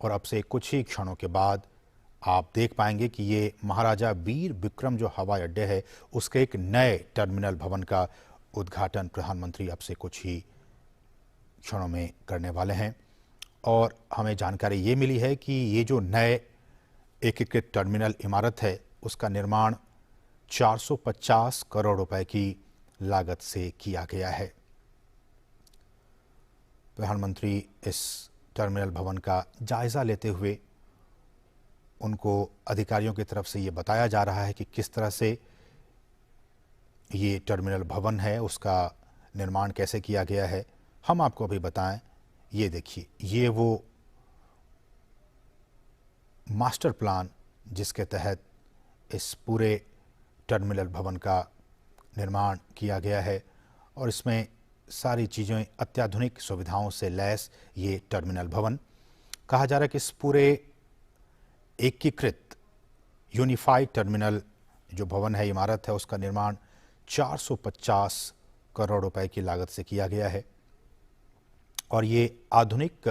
और अब से कुछ ही क्षणों के बाद आप देख पाएंगे कि ये महाराजा वीर विक्रम जो हवाई अड्डे है उसके एक नए टर्मिनल भवन का उद्घाटन प्रधानमंत्री अब से कुछ ही क्षणों में करने वाले हैं। और हमें जानकारी ये मिली है कि ये जो नए एकीकृत टर्मिनल इमारत है उसका निर्माण 450 करोड़ रुपए की लागत से किया गया है। प्रधानमंत्री इस टर्मिनल भवन का जायजा लेते हुए उनको अधिकारियों की तरफ से ये बताया जा रहा है कि किस तरह से ये टर्मिनल भवन है उसका निर्माण कैसे किया गया है। हम आपको अभी बताएं, ये देखिए, ये वो मास्टर प्लान जिसके तहत इस पूरे टर्मिनल भवन का निर्माण किया गया है और इसमें सारी चीज़ें अत्याधुनिक सुविधाओं से लैस ये टर्मिनल भवन। कहा जा रहा है कि इस पूरे एकीकृत यूनिफाइड टर्मिनल जो भवन है, इमारत है, उसका निर्माण 450 करोड़ रुपए की लागत से किया गया है और ये आधुनिक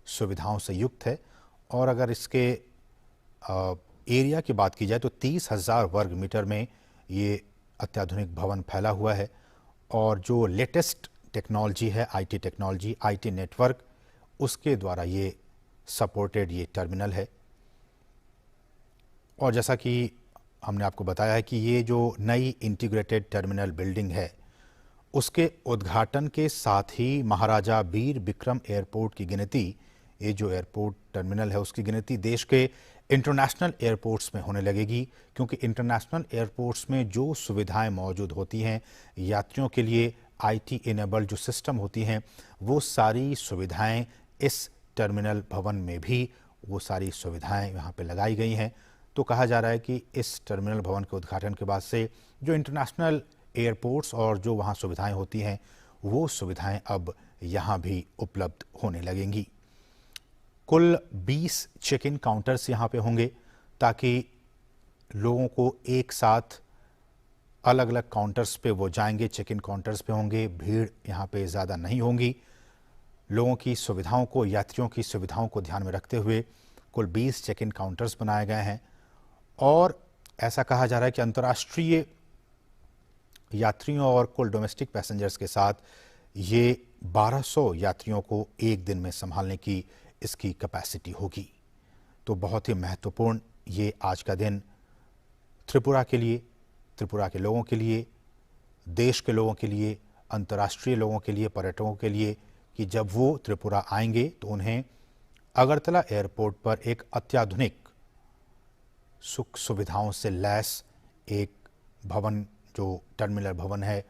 सुविधाओं से युक्त है। और अगर इसके एरिया की बात की जाए तो 30,000 वर्ग मीटर में ये अत्याधुनिक भवन फैला हुआ है और जो लेटेस्ट टेक्नोलॉजी है, आईटी टेक्नोलॉजी, आईटी नेटवर्क, उसके द्वारा ये सपोर्टेड ये टर्मिनल है। और जैसा कि हमने आपको बताया है कि ये जो नई इंटीग्रेटेड टर्मिनल बिल्डिंग है उसके उद्घाटन के साथ ही महाराजा वीर विक्रम एयरपोर्ट की गिनती, ये जो एयरपोर्ट टर्मिनल है उसकी गिनती देश के इंटरनेशनल एयरपोर्ट्स में होने लगेगी, क्योंकि इंटरनेशनल एयरपोर्ट्स में जो सुविधाएं मौजूद होती हैं यात्रियों के लिए, आईटी इनेबल्ड जो सिस्टम होती हैं, वो सारी सुविधाएं इस टर्मिनल भवन में भी वो सारी सुविधाएं यहाँ पे लगाई गई हैं। तो कहा जा रहा है कि इस टर्मिनल भवन के उद्घाटन के बाद से जो इंटरनेशनल एयरपोर्ट्स और जो वहाँ सुविधाएं होती हैं वो सुविधाएं अब यहाँ भी उपलब्ध होने लगेंगी। कुल 20 चेक इन काउंटर्स यहाँ पे होंगे ताकि लोगों को एक साथ अलग अलग काउंटर्स पे वो जाएंगे, चेक इन काउंटर्स पे होंगे, भीड़ यहाँ पे ज़्यादा नहीं होंगी। लोगों की सुविधाओं को, यात्रियों की सुविधाओं को ध्यान में रखते हुए कुल 20 चेक इन काउंटर्स बनाए गए हैं और ऐसा कहा जा रहा है कि अंतर्राष्ट्रीय यात्रियों और कुल डोमेस्टिक पैसेंजर्स के साथ ये 1200 यात्रियों को एक दिन में संभालने की इसकी कैपेसिटी होगी। तो बहुत ही महत्वपूर्ण ये आज का दिन त्रिपुरा के लिए, त्रिपुरा के लोगों के लिए, देश के लोगों के लिए, अंतर्राष्ट्रीय लोगों के लिए, पर्यटकों के लिए, कि जब वो त्रिपुरा आएंगे तो उन्हें अगरतला एयरपोर्ट पर एक अत्याधुनिक सुख सुविधाओं से लैस एक भवन, जो टर्मिनल भवन है,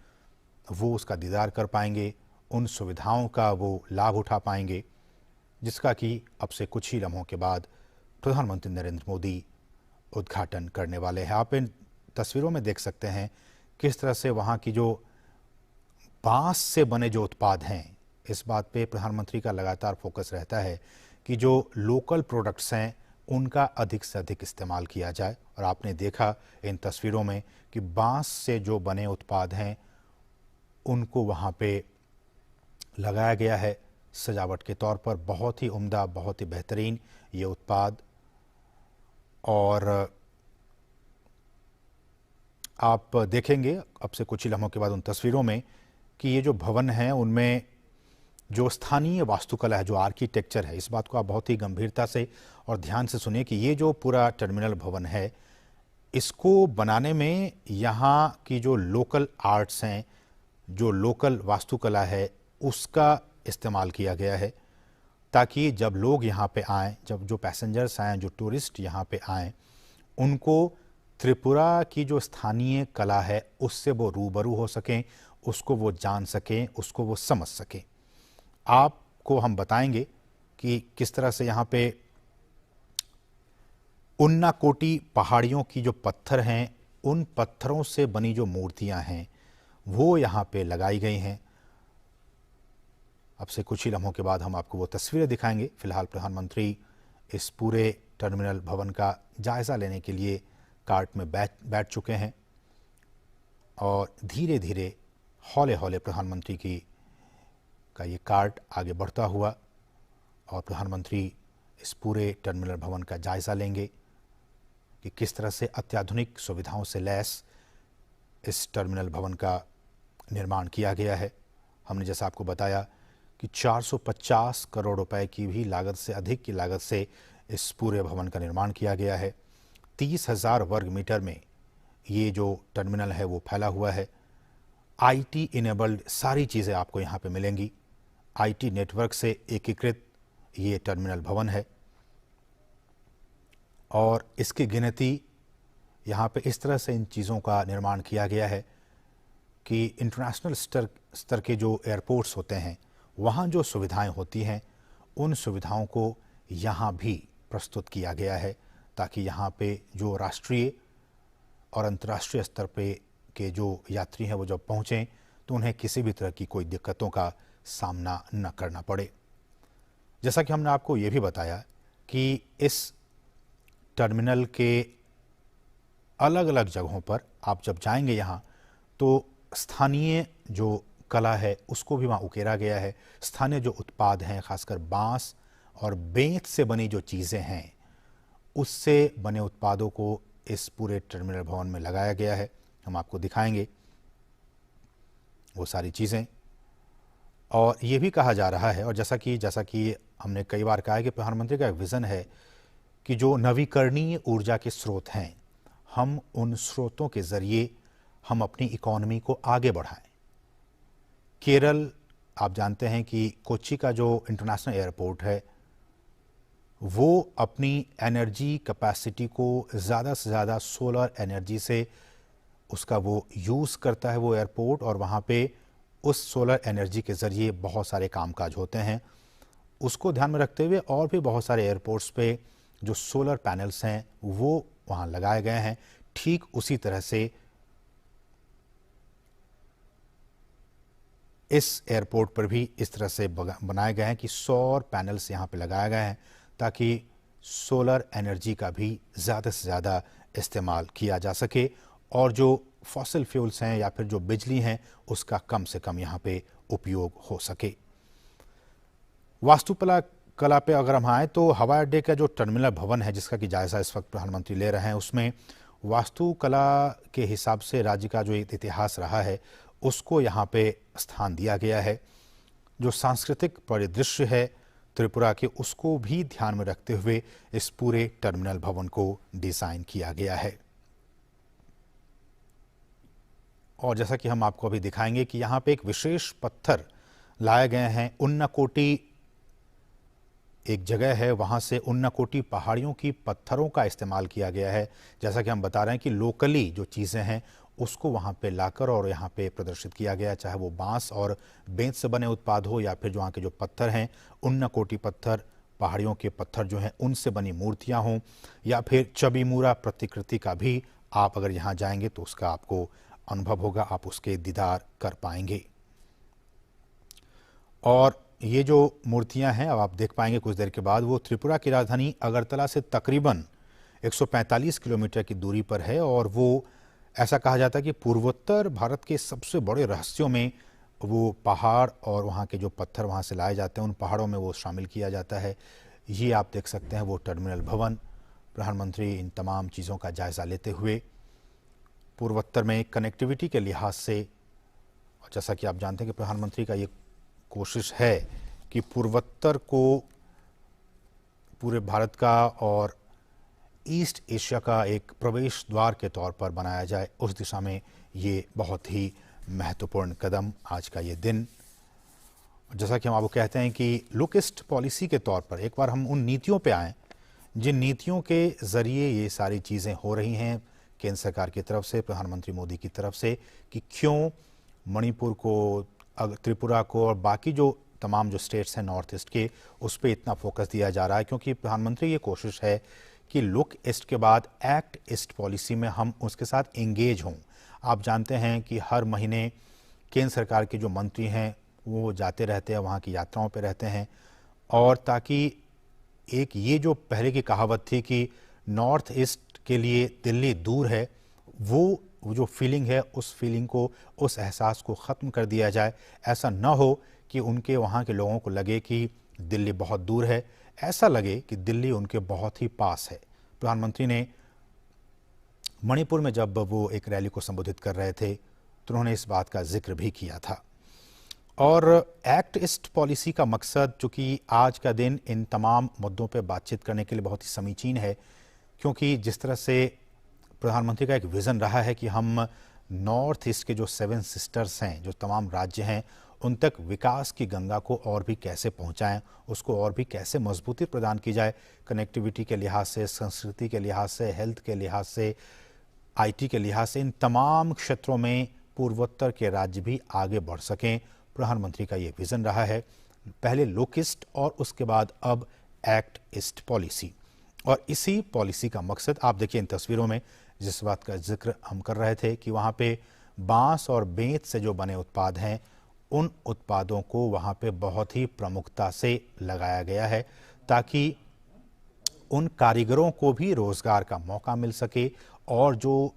वो उसका दीदार कर पाएंगे, उन सुविधाओं का वो लाभ उठा पाएंगे जिसका कि अब से कुछ ही लम्हों के बाद प्रधानमंत्री नरेंद्र मोदी उद्घाटन करने वाले हैं। आप इन तस्वीरों में देख सकते हैं किस तरह से वहाँ की जो बांस से बने जो उत्पाद हैं, इस बात पे प्रधानमंत्री का लगातार फोकस रहता है कि जो लोकल प्रोडक्ट्स हैं उनका अधिक से अधिक इस्तेमाल किया जाए। और आपने देखा इन तस्वीरों में कि बांस से जो बने उत्पाद हैं उनको वहाँ पे लगाया गया है सजावट के तौर पर। बहुत ही उम्दा, बहुत ही बेहतरीन ये उत्पाद। और आप देखेंगे अब से कुछ ही लम्हों के बाद उन तस्वीरों में कि ये जो भवन है उनमें जो स्थानीय वास्तुकला है, जो आर्किटेक्चर है, इस बात को आप बहुत ही गंभीरता से और ध्यान से सुनिए कि ये जो पूरा टर्मिनल भवन है इसको बनाने में यहाँ की जो लोकल आर्ट्स हैं, जो लोकल वास्तुकला है, उसका इस्तेमाल किया गया है ताकि जब लोग यहाँ पे आएँ, जब जो पैसेंजर्स आएँ, जो टूरिस्ट यहाँ पे आएँ, उनको त्रिपुरा की जो स्थानीय कला है उससे वो रूबरू हो सकें, उसको वो जान सकें, उसको वो समझ सकें। आपको हम बताएंगे कि किस तरह से यहाँ पे उन्नाकोटी पहाड़ियों की जो पत्थर हैं, उन पत्थरों से बनी जो मूर्तियां हैं वो यहाँ पे लगाई गई हैं। अब से कुछ ही लम्हों के बाद हम आपको वो तस्वीरें दिखाएंगे। फिलहाल प्रधानमंत्री इस पूरे टर्मिनल भवन का जायज़ा लेने के लिए कार्ट में बैठ चुके हैं और धीरे धीरे, हौले हौले प्रधानमंत्री का ये कार्ट आगे बढ़ता हुआ और प्रधानमंत्री इस पूरे टर्मिनल भवन का जायज़ा लेंगे कि किस तरह से अत्याधुनिक सुविधाओं से लैस इस टर्मिनल भवन का निर्माण किया गया है। हमने जैसा आपको बताया कि 450 करोड़ रुपए की भी लागत से अधिक की लागत से इस पूरे भवन का निर्माण किया गया है। 30,000 वर्ग मीटर में ये जो टर्मिनल है वो फैला हुआ है। आईटी इनेबल्ड सारी चीज़ें आपको यहाँ पे मिलेंगी। आईटी नेटवर्क से एकीकृत ये टर्मिनल भवन है और इसकी गिनती यहाँ पे इस तरह से इन चीज़ों का निर्माण किया गया है कि इंटरनेशनल स्तर के जो एयरपोर्ट्स होते हैं वहाँ जो सुविधाएं होती हैं उन सुविधाओं को यहाँ भी प्रस्तुत किया गया है, ताकि यहाँ पे जो राष्ट्रीय और अंतर्राष्ट्रीय स्तर पे के जो यात्री हैं वो जब पहुँचें तो उन्हें किसी भी तरह की कोई दिक्कतों का सामना न करना पड़े। जैसा कि हमने आपको ये भी बताया कि इस टर्मिनल के अलग अलग जगहों पर आप जब जाएंगे यहाँ तो स्थानीय जो कला है उसको भी वहाँ उकेरा गया है। स्थानीय जो उत्पाद हैं, खासकर बांस और बेंत से बनी जो चीज़ें हैं उससे बने उत्पादों को इस पूरे टर्मिनल भवन में लगाया गया है। हम आपको दिखाएंगे वो सारी चीज़ें। और ये भी कहा जा रहा है, और जैसा कि हमने कई बार कहा है कि प्रधानमंत्री का एक विज़न है कि जो नवीकरणीय ऊर्जा के स्रोत हैं हम उन स्रोतों के ज़रिए हम अपनी इकोनॉमी को आगे बढ़ाएं। केरल, आप जानते हैं कि कोच्चि का जो इंटरनेशनल एयरपोर्ट है वो अपनी एनर्जी कैपेसिटी को ज़्यादा से ज़्यादा सोलर एनर्जी से उसका वो यूज़ करता है वो एयरपोर्ट, और वहाँ पे उस सोलर एनर्जी के ज़रिए बहुत सारे कामकाज होते हैं। उसको ध्यान में रखते हुए और भी बहुत सारे एयरपोर्ट्स पे जो सोलर पैनल्स हैं वो वहाँ लगाए गए हैं। ठीक उसी तरह से इस एयरपोर्ट पर भी इस तरह से बनाए गए हैं कि सौर पैनल्स यहाँ पे लगाए गए हैं ताकि सोलर एनर्जी का भी ज़्यादा से ज़्यादा इस्तेमाल किया जा सके और जो फॉसिल फ्यूल्स हैं या फिर जो बिजली हैं उसका कम से कम यहाँ पे उपयोग हो सके। वास्तुकला पे अगर हम आए तो हवाई अड्डे का जो टर्मिनल भवन है जिसका कि जायज़ा इस वक्त प्रधानमंत्री ले रहे हैं, उसमें वास्तुकला के हिसाब से राज्य का जो इतिहास रहा है उसको यहाँ पे स्थान दिया गया है। जो सांस्कृतिक परिदृश्य है त्रिपुरा के उसको भी ध्यान में रखते हुए इस पूरे टर्मिनल भवन को डिज़ाइन किया गया है। और जैसा कि हम आपको अभी दिखाएंगे कि यहाँ पे एक विशेष पत्थर लाए गए हैं। उन्नाकोटी एक जगह है, वहाँ से उन्नाकोटी पहाड़ियों की पत्थरों का इस्तेमाल किया गया है। जैसा कि हम बता रहे हैं कि लोकली जो चीज़ें हैं उसको वहाँ पे लाकर और यहाँ पे प्रदर्शित किया गया, चाहे वो बांस और बेंत से बने उत्पाद हो या फिर जो वहाँ के जो पत्थर हैं उन्नाकोटी पत्थर, पहाड़ियों के पत्थर जो हैं उनसे बनी मूर्तियाँ हों या फिर चबीमुरा प्रतिकृति का भी आप अगर यहाँ जाएंगे तो उसका आपको अनुभव होगा, आप उसके दीदार कर पाएंगे। और ये जो मूर्तियां हैं अब आप देख पाएंगे कुछ देर के बाद, वो त्रिपुरा की राजधानी अगरतला से तकरीबन 145 किलोमीटर की दूरी पर है और वो ऐसा कहा जाता है कि पूर्वोत्तर भारत के सबसे बड़े रहस्यों में वो पहाड़ और वहाँ के जो पत्थर वहाँ से लाए जाते हैं उन पहाड़ों में वो शामिल किया जाता है। ये आप देख सकते हैं वो टर्मिनल भवन। प्रधानमंत्री इन तमाम चीज़ों का जायज़ा लेते हुए पूर्वोत्तर में कनेक्टिविटी के लिहाज से, और जैसा कि आप जानते हैं कि प्रधानमंत्री का ये कोशिश है कि पूर्वोत्तर को पूरे भारत का और ईस्ट एशिया का एक प्रवेश द्वार के तौर पर बनाया जाए, उस दिशा में ये बहुत ही महत्वपूर्ण कदम आज का ये दिन। जैसा कि हम आपको कहते हैं कि लुक ईस्ट पॉलिसी के तौर पर एक बार हम उन नीतियों पे आएँ जिन नीतियों के ज़रिए ये सारी चीज़ें हो रही हैं केंद्र सरकार की तरफ से, प्रधानमंत्री मोदी की तरफ से, कि क्यों मणिपुर को, त्रिपुरा को और बाकी जो तमाम जो स्टेट्स हैं नॉर्थ ईस्ट के उस पर इतना फोकस दिया जा रहा है, क्योंकि प्रधानमंत्री ये कोशिश है कि लुक ईस्ट के बाद एक्ट ईस्ट पॉलिसी में हम उसके साथ एंगेज हों। आप जानते हैं कि हर महीने केंद्र सरकार के जो मंत्री हैं वो जाते रहते हैं, वहाँ की यात्राओं पे रहते हैं, और ताकि एक ये जो पहले की कहावत थी कि नॉर्थ ईस्ट के लिए दिल्ली दूर है, वो जो फीलिंग है उस फीलिंग को, उस एहसास को ख़त्म कर दिया जाए। ऐसा न हो कि उनके वहाँ के लोगों को लगे कि दिल्ली बहुत दूर है। ऐसा लगे कि दिल्ली उनके बहुत ही पास है। प्रधानमंत्री ने मणिपुर में जब वो एक रैली को संबोधित कर रहे थे तो उन्होंने इस बात का जिक्र भी किया था। और एक्ट ईस्ट पॉलिसी का मकसद, चूंकि आज का दिन इन तमाम मुद्दों पर बातचीत करने के लिए बहुत ही समीचीन है, क्योंकि जिस तरह से प्रधानमंत्री का एक विज़न रहा है कि हम नॉर्थ ईस्ट के जो 7 सिस्टर्स हैं, जो तमाम राज्य हैं, उन तक विकास की गंगा को और भी कैसे पहुंचाएं, उसको और भी कैसे मजबूती प्रदान की जाए, कनेक्टिविटी के लिहाज से, संस्कृति के लिहाज से, हेल्थ के लिहाज से, आईटी के लिहाज से, इन तमाम क्षेत्रों में पूर्वोत्तर के राज्य भी आगे बढ़ सकें। प्रधानमंत्री का ये विज़न रहा है। पहले लोक ईस्ट और उसके बाद अब एक्ट ईस्ट पॉलिसी। और इसी पॉलिसी का मकसद आप देखिए इन तस्वीरों में, जिस बात का जिक्र हम कर रहे थे कि वहाँ पे बांस और बेंत से जो बने उत्पाद हैं, उन उत्पादों को वहाँ पे बहुत ही प्रमुखता से लगाया गया है ताकि उन कारीगरों को भी रोजगार का मौका मिल सके और जो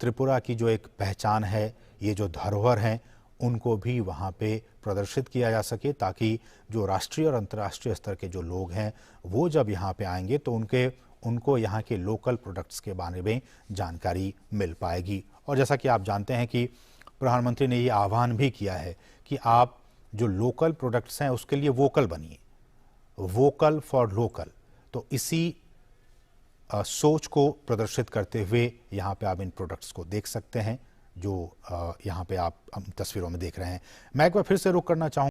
त्रिपुरा की जो एक पहचान है, ये जो धरोहर हैं, उनको भी वहाँ पे प्रदर्शित किया जा सके, ताकि जो राष्ट्रीय और अंतर्राष्ट्रीय स्तर के जो लोग हैं वो जब यहाँ पे आएंगे तो उनको यहाँ के लोकल प्रोडक्ट्स के बारे में जानकारी मिल पाएगी। और जैसा कि आप जानते हैं कि प्रधानमंत्री ने ये आह्वान भी किया है कि आप जो लोकल प्रोडक्ट्स हैं उसके लिए वोकल बनिए, वोकल फॉर लोकल। तो इसी सोच को प्रदर्शित करते हुए यहाँ पे आप इन प्रोडक्ट्स को देख सकते हैं जो यहाँ पे आप तस्वीरों में देख रहे हैं। मैं एक बार फिर से रुक करना चाहूँगा